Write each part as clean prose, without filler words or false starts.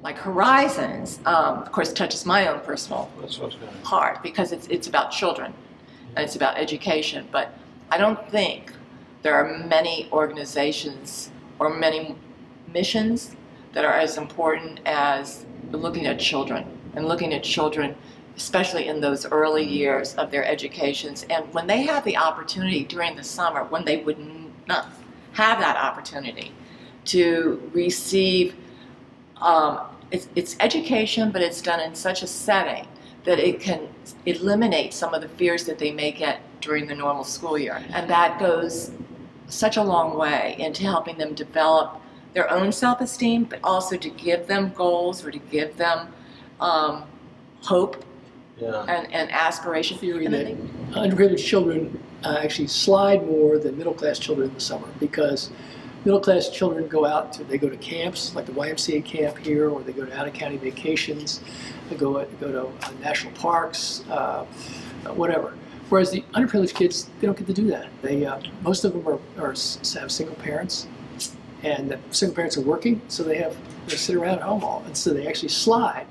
like Horizons, of course, touches my own personal heart because it's about children and it's about education. But I don't think there are many organizations or many missions that are as important as looking at children and looking at children, especially in those early years of their educations. And when they have the opportunity during the summer, when they would not have that opportunity to receive, it's education, but it's done in such a setting that it can eliminate some of the fears that they may get during the normal school year. And that goes such a long way into helping them develop their own self-esteem, but also to give them goals or to give them hope and aspiration. Theory that underprivileged children actually slide more than middle-class children in the summer, because middle-class children go to camps, like the YMCA camp here, or they go to out-of-county vacations, they go to national parks, whatever. Whereas the underprivileged kids, they don't get to do that. Most of them have single parents, and the single parents are working, so they sit around at home all, and so they actually slide.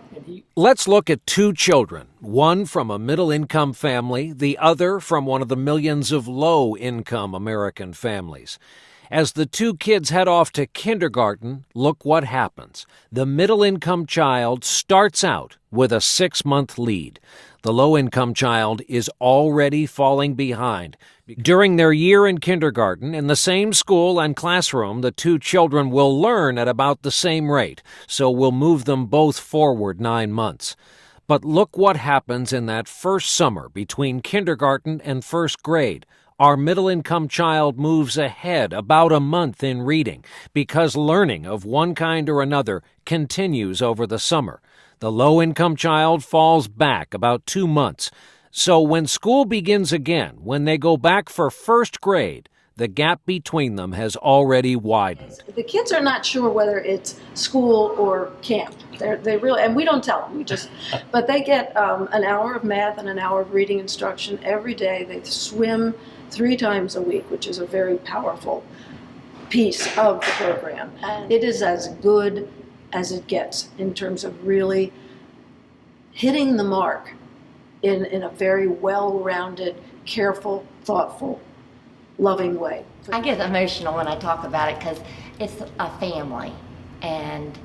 Let's look at two children, one from a middle-income family, the other from one of the millions of low-income American families. As the two kids head off to kindergarten, look what happens. The middle-income child starts out with a 6-month lead. The low-income child is already falling behind. During their year in kindergarten, in the same school and classroom, the two children will learn at about the same rate, so we'll move them both forward 9 months. But look what happens in that first summer between kindergarten and first grade. Our middle-income child moves ahead about a month in reading because learning of one kind or another continues over the summer. The low-income child falls back about 2 months. So when school begins again, when they go back for first grade, the gap between them has already widened. The kids are not sure whether it's school or camp. They really, and we don't tell them. But they get an hour of math and an hour of reading instruction every day. They swim 3 times a week, which is a very powerful piece of the program. And it is as good as it gets in terms of really hitting the mark in a very well-rounded, careful, thoughtful, loving way. I get emotional when I talk about it because it's a family, and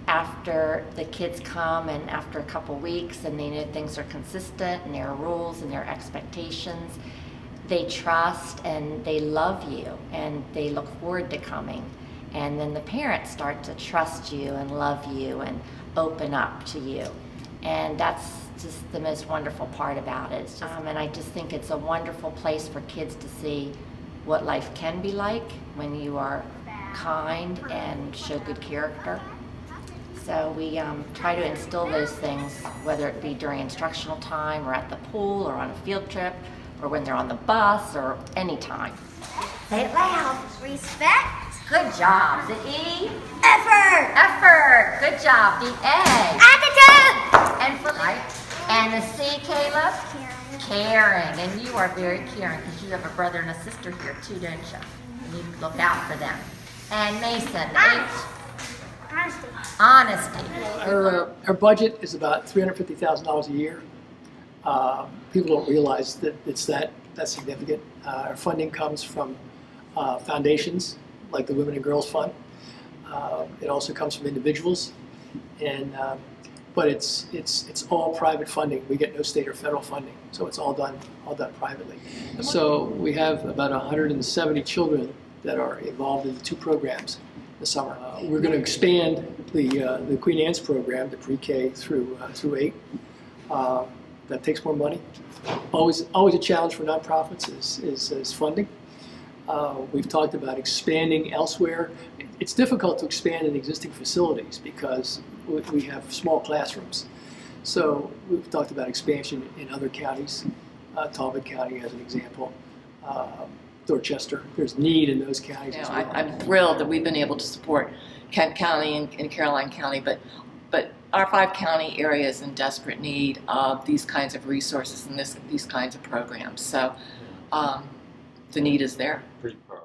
after the kids come and after a couple weeks and they know things are consistent and there are rules and there are expectations, they trust and they love you and they look forward to coming. And then the parents start to trust you and love you and open up to you. And that's just the most wonderful part about it. And I just think it's a wonderful place for kids to see what life can be like when you are kind and show good character. So we try to instill those things, whether it be during instructional time or at the pool or on a field trip or when they're on the bus or any time. Say it loud. Respect. Good job. The E? Effort. Effort. Good job. The A? Attitude. And for life. And the C, Caleb? Caring. And you are very caring because you have a brother and a sister here too, don't you? And you look out for them. And Mason, H? Honesty. Honesty. Our budget is about $350,000 a year. People don't realize that it's that significant. Our funding comes from foundations like the Women and Girls Fund. It also comes from individuals, but it's all private funding. We get no state or federal funding, so it's all done privately. So we have about 170 children that are involved in the 2 programs this summer. We're going to expand the Queen Anne's program to pre-K through 8. That takes more money. Always a challenge for nonprofits is funding. We've talked about expanding elsewhere. It's difficult to expand in existing facilities because we have small classrooms. So we've talked about expansion in other counties, Talbot County as an example, Dorchester. There's need in those counties as well. I'm thrilled that we've been able to support Kent County and Caroline County, but our 5 county area is in desperate need of these kinds of resources and these kinds of programs. So the need is there. Pretty proud.